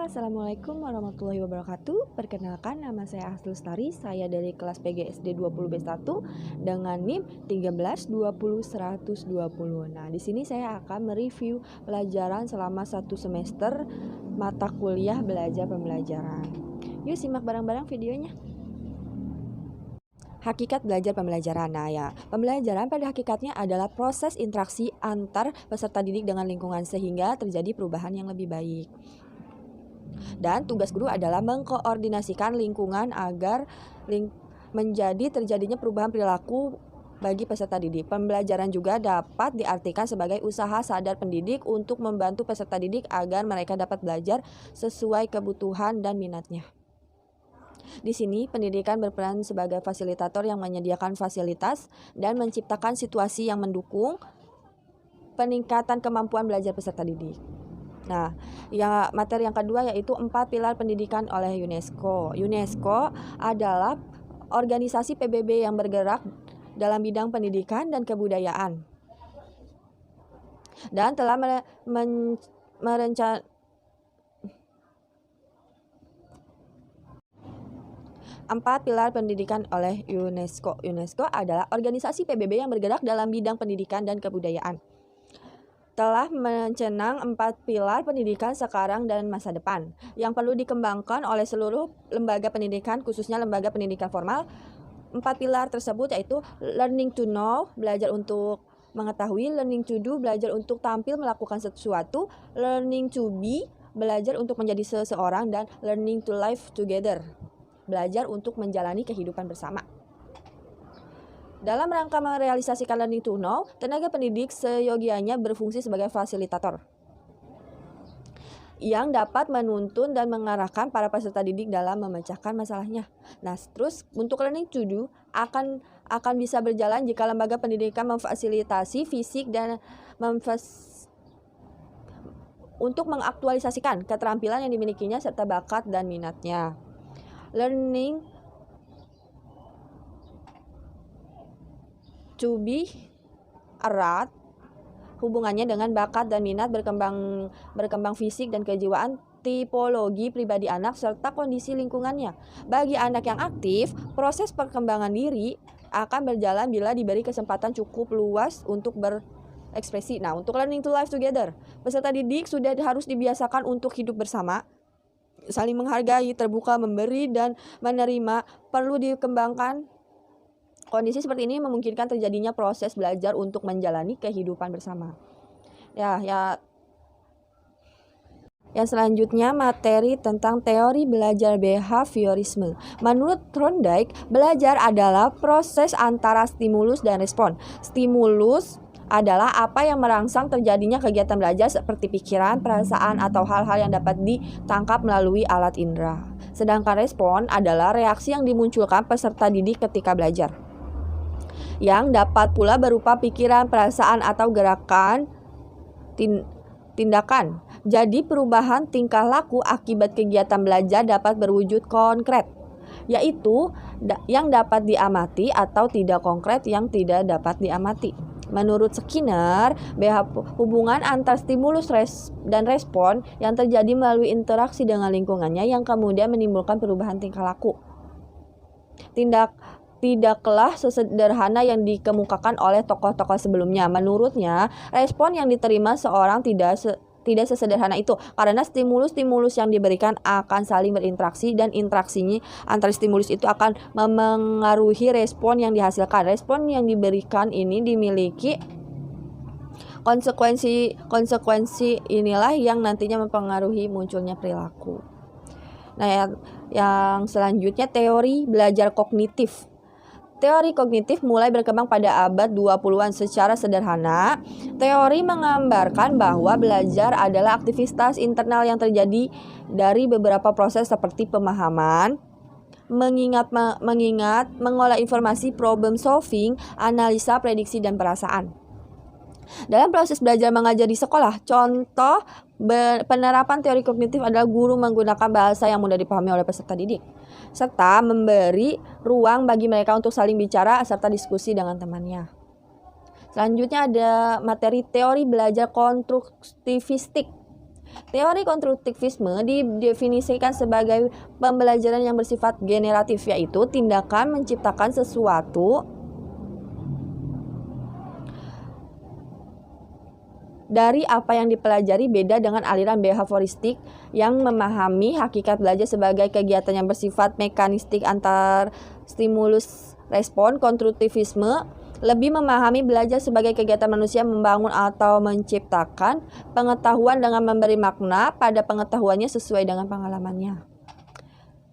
Assalamualaikum warahmatullahi wabarakatuh. Perkenalkan, nama saya Asli Lestari. Saya dari kelas PGSD 20B1 dengan NIM 13200120. Nah, di sini saya akan mereview pelajaran selama 1 semester mata kuliah belajar pembelajaran. Yuk simak bareng-bareng videonya. Hakikat belajar pembelajaran. Nah ya, pembelajaran pada hakikatnya adalah proses interaksi antar peserta didik dengan lingkungan sehingga terjadi perubahan yang lebih baik. Dan tugas guru adalah mengkoordinasikan lingkungan agar menjadi terjadinya perubahan perilaku bagi peserta didik. Pembelajaran juga dapat diartikan sebagai usaha sadar pendidik untuk membantu peserta didik agar mereka dapat belajar sesuai kebutuhan dan minatnya. Di sini, pendidikan berperan sebagai fasilitator yang menyediakan fasilitas dan menciptakan situasi yang mendukung peningkatan kemampuan belajar peserta didik. Nah, materi yang kedua yaitu 4 pilar pendidikan oleh UNESCO. UNESCO adalah organisasi PBB yang bergerak dalam bidang pendidikan dan kebudayaan dan telah merencanakan 4 pilar pendidikan oleh UNESCO. UNESCO adalah organisasi PBB yang bergerak dalam bidang pendidikan dan kebudayaan. Telah mencenang 4 pilar pendidikan sekarang dan masa depan yang perlu dikembangkan oleh seluruh lembaga pendidikan, khususnya lembaga pendidikan formal. 4 pilar tersebut yaitu learning to know, belajar untuk mengetahui; learning to do, belajar untuk tampil melakukan sesuatu; learning to be, belajar untuk menjadi seseorang; dan learning to live together, belajar untuk menjalani kehidupan bersama. Dalam rangka merealisasikan learning to know, tenaga pendidik seyogianya berfungsi sebagai fasilitator yang dapat menuntun dan mengarahkan para peserta didik dalam memecahkan masalahnya. Nah, terus untuk learning to do akan bisa berjalan jika lembaga pendidikan memfasilitasi fisik dan untuk mengaktualisasikan keterampilan yang dimilikinya serta bakat dan minatnya. Learning to be erat hubungannya dengan bakat dan minat, berkembang fisik dan kejiwaan, tipologi pribadi anak, serta kondisi lingkungannya. Bagi anak yang aktif, proses perkembangan diri akan berjalan bila diberi kesempatan cukup luas untuk berekspresi. Nah, untuk learning to live together, peserta didik sudah harus dibiasakan untuk hidup bersama, saling menghargai, terbuka, memberi, dan menerima. Perlu dikembangkan. Kondisi seperti ini memungkinkan terjadinya proses belajar untuk menjalani kehidupan bersama. Yang selanjutnya materi tentang teori belajar behaviorisme. Menurut Thorndike, belajar adalah proses antara stimulus dan respon. Stimulus adalah apa yang merangsang terjadinya kegiatan belajar seperti pikiran, perasaan, atau hal-hal yang dapat ditangkap melalui alat indera. Sedangkan respon adalah reaksi yang dimunculkan peserta didik ketika belajar, yang dapat pula berupa pikiran, perasaan, atau gerakan tindakan. Jadi perubahan tingkah laku akibat kegiatan belajar dapat berwujud konkret, yaitu yang dapat diamati, atau tidak konkret yang tidak dapat diamati. Menurut Skinner, hubungan antar stimulus dan respon yang terjadi melalui interaksi dengan lingkungannya yang kemudian menimbulkan perubahan tingkah laku. Tidaklah sesederhana yang dikemukakan oleh tokoh-tokoh sebelumnya. Menurutnya, respon yang diterima seorang tidak sesederhana itu, karena stimulus-stimulus yang diberikan akan saling berinteraksi, dan interaksinya antar stimulus itu akan memengaruhi respon yang dihasilkan. Respon yang diberikan ini dimiliki konsekuensi inilah yang nantinya mempengaruhi munculnya perilaku. Nah, yang selanjutnya teori belajar kognitif. Teori kognitif mulai berkembang pada abad 20-an. Secara sederhana, teori menggambarkan bahwa belajar adalah aktivitas internal yang terjadi dari beberapa proses seperti pemahaman, mengingat, mengolah informasi, problem solving, analisa, prediksi, dan perasaan. Dalam proses belajar mengajar di sekolah, contoh penerapan teori kognitif adalah guru menggunakan bahasa yang mudah dipahami oleh peserta didik, serta memberi ruang bagi mereka untuk saling bicara serta diskusi dengan temannya. Selanjutnya ada materi teori belajar konstruktivistik. Teori konstruktivisme didefinisikan sebagai pembelajaran yang bersifat generatif, yaitu tindakan menciptakan sesuatu dari apa yang dipelajari, beda dengan aliran behavioristik yang memahami hakikat belajar sebagai kegiatan yang bersifat mekanistik antar stimulus respon. Konstruktivisme lebih memahami belajar sebagai kegiatan manusia membangun atau menciptakan pengetahuan dengan memberi makna pada pengetahuannya sesuai dengan pengalamannya.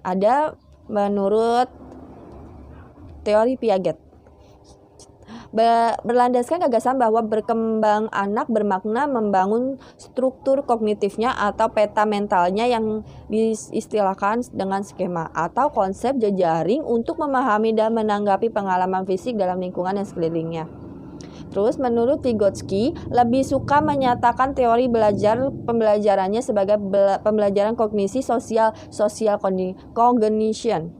Ada menurut teori Piaget, berlandaskan gagasan bahwa berkembang anak bermakna membangun struktur kognitifnya atau peta mentalnya yang diistilahkan dengan skema atau konsep jejaring untuk memahami dan menanggapi pengalaman fisik dalam lingkungan yang sekelilingnya. Terus menurut Vygotsky lebih suka menyatakan teori pembelajarannya sebagai pembelajaran kognisi social cognition.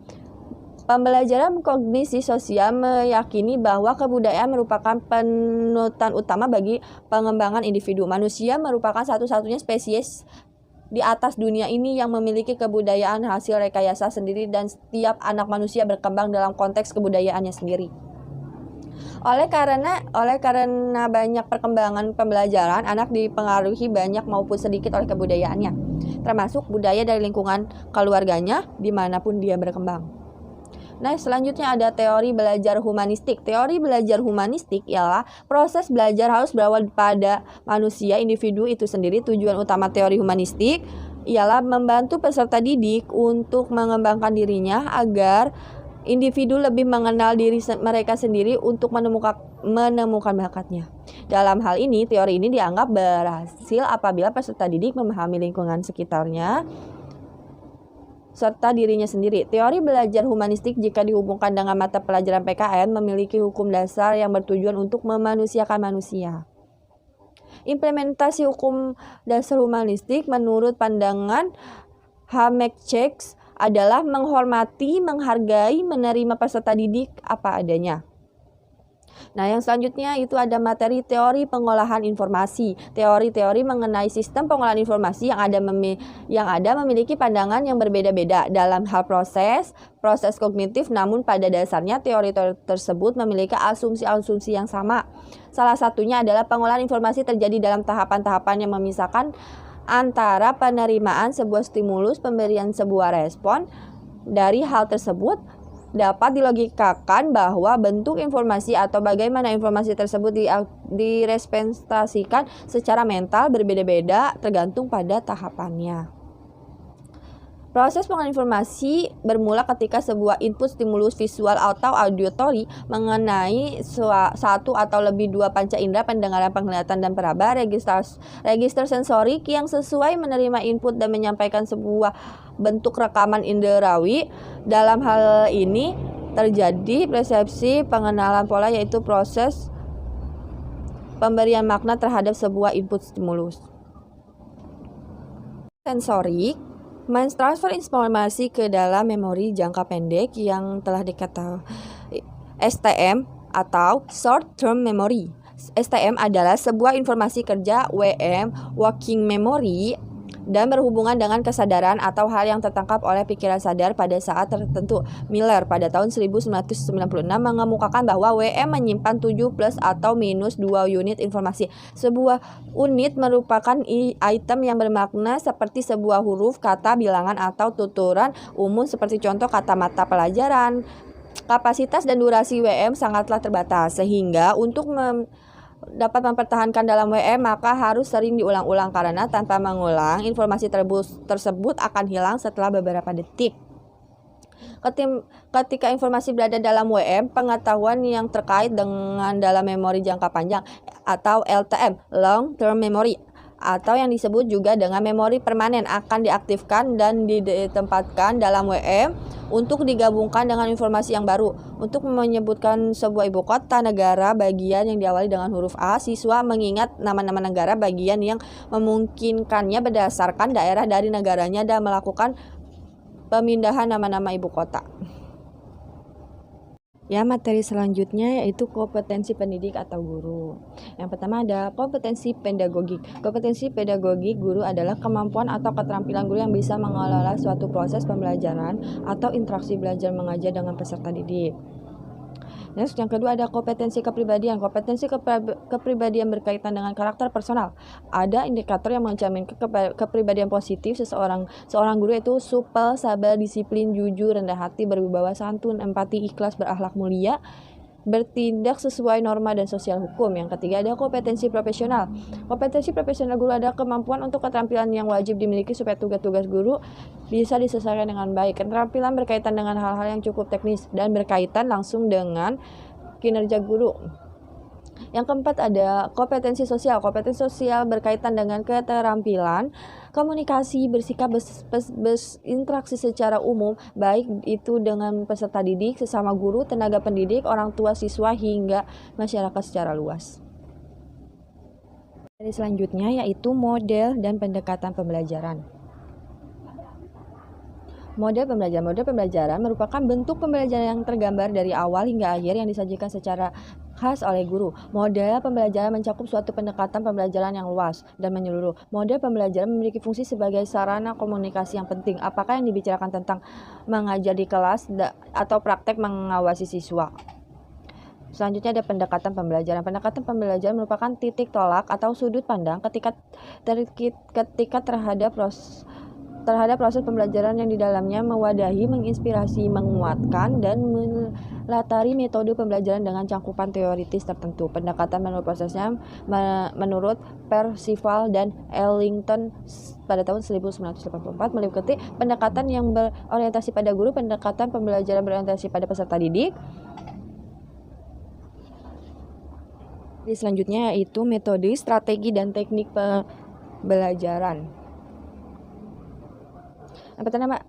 Pembelajaran kognisi sosial meyakini bahwa kebudayaan merupakan panutan utama bagi pengembangan individu. Manusia merupakan satu-satunya spesies di atas dunia ini yang memiliki kebudayaan hasil rekayasa sendiri, dan setiap anak manusia berkembang dalam konteks kebudayaannya sendiri. Oleh karena banyak perkembangan pembelajaran, anak dipengaruhi banyak maupun sedikit oleh kebudayaannya, termasuk budaya dari lingkungan keluarganya dimanapun dia berkembang. Nah, selanjutnya ada teori belajar humanistik. Teori belajar humanistik ialah proses belajar harus berawal pada manusia, individu itu sendiri. Tujuan utama teori humanistik ialah membantu peserta didik untuk mengembangkan dirinya agar individu lebih mengenal diri mereka sendiri untuk menemukan bakatnya. Dalam hal ini, teori ini dianggap berhasil apabila peserta didik memahami lingkungan sekitarnya serta dirinya sendiri. Teori belajar humanistik jika dihubungkan dengan mata pelajaran PKN memiliki hukum dasar yang bertujuan untuk memanusiakan manusia. Implementasi hukum dasar humanistik menurut pandangan Hameckchek adalah menghormati, menghargai, menerima peserta didik apa adanya. Nah, yang selanjutnya itu ada materi teori pengolahan informasi. Teori-teori mengenai sistem pengolahan informasi yang ada memiliki pandangan yang berbeda-beda dalam hal proses kognitif, namun pada dasarnya teori tersebut memiliki asumsi-asumsi yang sama. Salah satunya adalah pengolahan informasi terjadi dalam tahapan-tahapan yang memisahkan antara penerimaan sebuah stimulus, pemberian sebuah respon. Dari hal tersebut dapat dilogikakan bahwa bentuk informasi atau bagaimana informasi tersebut direpresentasikan secara mental berbeda-beda tergantung pada tahapannya. Proses pengolahan informasi bermula ketika sebuah input stimulus visual atau auditory mengenai satu atau lebih dua panca indera pendengaran, penglihatan, dan peraba. Register sensorik yang sesuai menerima input dan menyampaikan sebuah bentuk rekaman inderawi. Dalam hal ini terjadi persepsi pengenalan pola, yaitu proses pemberian makna terhadap sebuah input stimulus. Sensorik mentransfer informasi ke dalam memori jangka pendek yang telah diketahui STM atau Short Term Memory. STM adalah sebuah informasi kerja, WM, Working Memory, dan berhubungan dengan kesadaran atau hal yang tertangkap oleh pikiran sadar pada saat tertentu. Miller pada tahun 1996 mengemukakan bahwa WM menyimpan 7 plus atau minus 2 unit informasi. Sebuah unit merupakan item yang bermakna seperti sebuah huruf, kata, bilangan, atau tuturan umum seperti contoh kata mata pelajaran. Kapasitas dan durasi WM sangatlah terbatas, sehingga untuk dapat mempertahankan dalam WM maka harus sering diulang-ulang, karena tanpa mengulang informasi tersebut akan hilang setelah beberapa detik. Ketika informasi berada dalam WM, pengetahuan yang terkait dengan dalam memori jangka panjang atau LTM, Long Term Memory, atau yang disebut juga dengan memori permanen akan diaktifkan dan ditempatkan dalam WM untuk digabungkan dengan informasi yang baru. Untuk menyebutkan sebuah ibu kota negara bagian yang diawali dengan huruf A, siswa mengingat nama-nama negara bagian yang memungkinkannya berdasarkan daerah dari negaranya dan melakukan pemindahan nama-nama ibu kota. Ya, materi selanjutnya yaitu kompetensi pendidik atau guru. Yang pertama ada kompetensi pedagogik. Kompetensi pedagogik guru adalah kemampuan atau keterampilan guru yang bisa mengelola suatu proses pembelajaran atau interaksi belajar mengajar dengan peserta didik. Next, yang kedua ada kompetensi kepribadian. Kompetensi kepribadian berkaitan dengan karakter personal. Ada indikator yang mencermin kepribadian positif seorang guru itu supel, sabar, disiplin, jujur, rendah hati, berwibawa, santun, empati, ikhlas, berakhlak mulia, bertindak sesuai norma dan sosial hukum. Yang ketiga ada kompetensi profesional. Kompetensi profesional guru adalah kemampuan untuk keterampilan yang wajib dimiliki supaya tugas-tugas guru bisa diselesaikan dengan baik. Keterampilan berkaitan dengan hal-hal yang cukup teknis dan berkaitan langsung dengan kinerja guru. Yang keempat ada kompetensi sosial. Kompetensi sosial berkaitan dengan keterampilan komunikasi, bersikap, berinteraksi secara umum, baik itu dengan peserta didik, sesama guru, tenaga pendidik, orang tua siswa, hingga masyarakat secara luas. Dari selanjutnya yaitu model dan pendekatan pembelajaran. Model pembelajaran merupakan bentuk pembelajaran yang tergambar dari awal hingga akhir yang disajikan secara khas oleh guru. Model pembelajaran mencakup suatu pendekatan pembelajaran yang luas dan menyeluruh. Model pembelajaran memiliki fungsi sebagai sarana komunikasi yang penting. Apakah yang dibicarakan tentang mengajar di kelas atau praktek mengawasi siswa? Selanjutnya ada pendekatan pembelajaran. Pendekatan pembelajaran merupakan titik tolak atau sudut pandang ketika terhadap proses pembelajaran yang di dalamnya mewadahi, menginspirasi, menguatkan, dan melatari metode pembelajaran dengan cangkupan teoritis tertentu. Pendekatan menurut prosesnya menurut Percival dan Ellington pada tahun 1984 meliputi pendekatan yang berorientasi pada guru, pendekatan pembelajaran berorientasi pada peserta didik. Selanjutnya yaitu metode, strategi, dan teknik pembelajaran.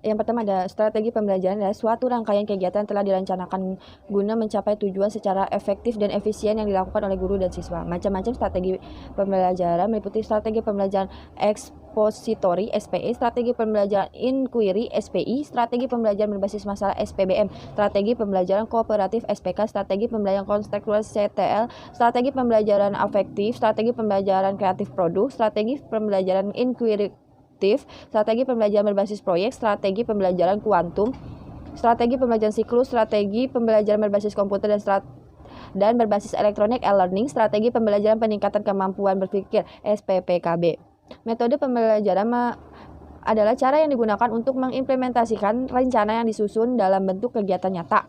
Yang pertama ada strategi pembelajaran adalah suatu rangkaian kegiatan telah direncanakan guna mencapai tujuan secara efektif dan efisien yang dilakukan oleh guru dan siswa. Macam-macam strategi pembelajaran meliputi strategi pembelajaran expository SPE, strategi pembelajaran inquiry SPI, strategi pembelajaran berbasis masalah SPBM, strategi pembelajaran kooperatif SPK, strategi pembelajaran kontekstual CTL, strategi pembelajaran afektif, strategi pembelajaran kreatif produk, strategi pembelajaran inquiry, strategi pembelajaran berbasis proyek, strategi pembelajaran kuantum, strategi pembelajaran siklus, strategi pembelajaran berbasis komputer dan berbasis elektronik e-learning, strategi pembelajaran peningkatan kemampuan berpikir SPPKB. Metode pembelajaran adalah cara yang digunakan untuk mengimplementasikan rencana yang disusun dalam bentuk kegiatan nyata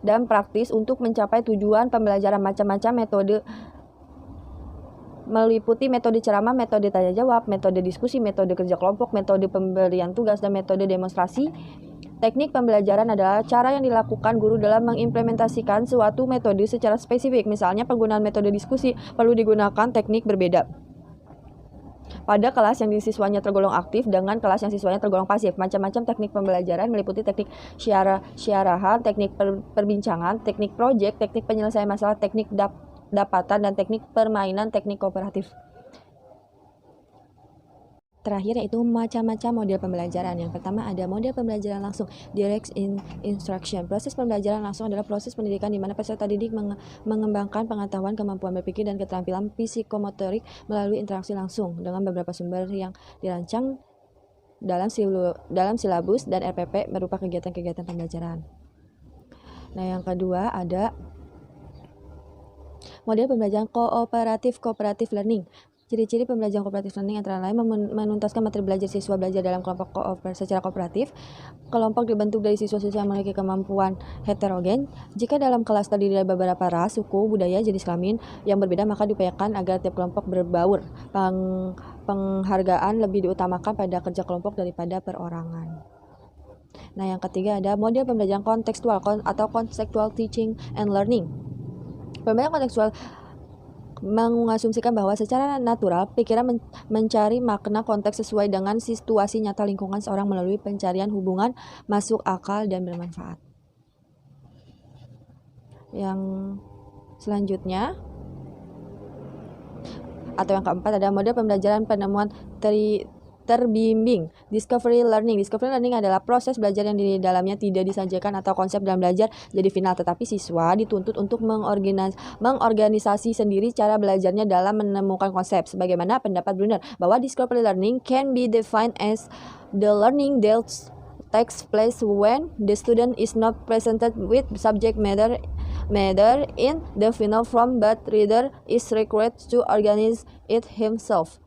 dan praktis untuk mencapai tujuan pembelajaran. Macam-macam metode meliputi metode ceramah, metode tanya jawab, metode diskusi, metode kerja kelompok, metode pemberian tugas, dan metode demonstrasi. Teknik pembelajaran adalah cara yang dilakukan guru dalam mengimplementasikan suatu metode secara spesifik. Misalnya penggunaan metode diskusi perlu digunakan teknik berbeda pada kelas yang siswanya tergolong aktif dengan kelas yang siswanya tergolong pasif. Macam-macam teknik pembelajaran meliputi teknik syarahan, teknik perbincangan, teknik proyek, teknik penyelesaian masalah, teknik dapatan, dan teknik permainan, teknik kooperatif. Terakhir yaitu macam-macam model pembelajaran. Yang pertama ada model pembelajaran langsung, direct instruction. Proses pembelajaran langsung adalah proses pendidikan di mana peserta didik mengembangkan pengetahuan, kemampuan berpikir, dan keterampilan psikomotorik melalui interaksi langsung dengan beberapa sumber yang dirancang dalam silabus dan RPP berupa kegiatan-kegiatan pembelajaran. Nah, yang kedua ada model pembelajaran cooperative learning. Ciri-ciri pembelajaran cooperative learning antara lain menuntaskan materi belajar siswa belajar dalam kelompok secara kooperatif. Kelompok dibentuk dari siswa-siswa yang memiliki kemampuan heterogen. Jika dalam kelas terdiri dari beberapa ras, suku, budaya, jenis kelamin yang berbeda, maka diupayakan agar tiap kelompok berbaur. Penghargaan lebih diutamakan pada kerja kelompok daripada perorangan. Nah, yang ketiga ada model pembelajaran kontekstual atau contextual teaching and learning. Pembelajaran kontekstual mengasumsikan bahwa secara natural pikiran mencari makna konteks sesuai dengan situasi nyata lingkungan seorang melalui pencarian hubungan masuk akal dan bermanfaat. Yang selanjutnya atau yang keempat ada model pembelajaran penemuan terbimbing. Discovery learning adalah proses belajar yang di dalamnya tidak disajikan atau konsep dalam belajar jadi final, tetapi siswa dituntut untuk mengorganisasi sendiri cara belajarnya dalam menemukan konsep. Sebagaimana pendapat Brunner bahwa discovery learning can be defined as the learning that takes place when the student is not presented with subject matter in the final form, but reader is required to organize it himself.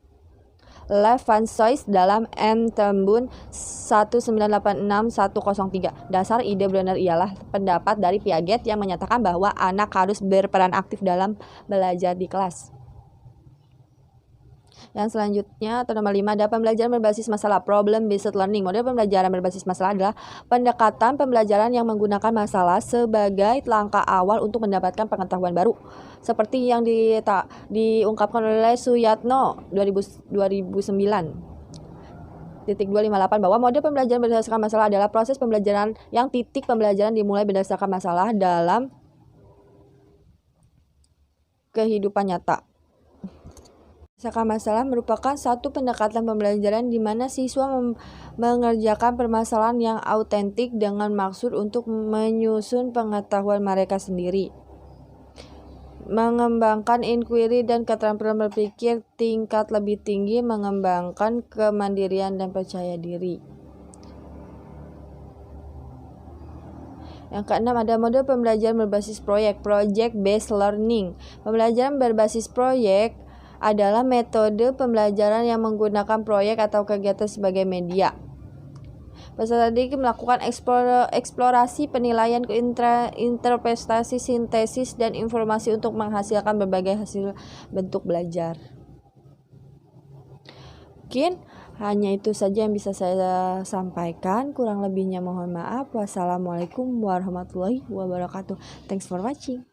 Lev Van Soys dalam Entembun 1986-103. Dasar ide Brunner ialah pendapat dari Piaget yang menyatakan bahwa anak harus berperan aktif dalam belajar di kelas. Yang selanjutnya atau nomor 5 ada pembelajaran berbasis masalah, problem based learning. Model pembelajaran berbasis masalah adalah pendekatan pembelajaran yang menggunakan masalah sebagai langkah awal untuk mendapatkan pengetahuan baru. Seperti yang diungkapkan oleh Suyatno 2009. 258 bahwa model pembelajaran berdasarkan masalah adalah proses pembelajaran yang titik pembelajaran dimulai berdasarkan masalah dalam kehidupan nyata. Berdasarkan masalah merupakan satu pendekatan pembelajaran di mana siswa mengerjakan permasalahan yang autentik dengan maksud untuk menyusun pengetahuan mereka sendiri. Mengembangkan inquiry dan keterampilan berpikir tingkat lebih tinggi, mengembangkan kemandirian dan percaya diri. Yang keenam ada model pembelajaran berbasis proyek, project based learning. Pembelajaran berbasis proyek adalah metode pembelajaran yang menggunakan proyek atau kegiatan sebagai media. Peserta didik melakukan eksplorasi, penilaian, interpretasi, sintesis, dan informasi untuk menghasilkan berbagai hasil bentuk belajar. Mungkin hanya itu saja yang bisa saya sampaikan. Kurang lebihnya mohon maaf. Wassalamualaikum warahmatullahi wabarakatuh. Thanks for watching.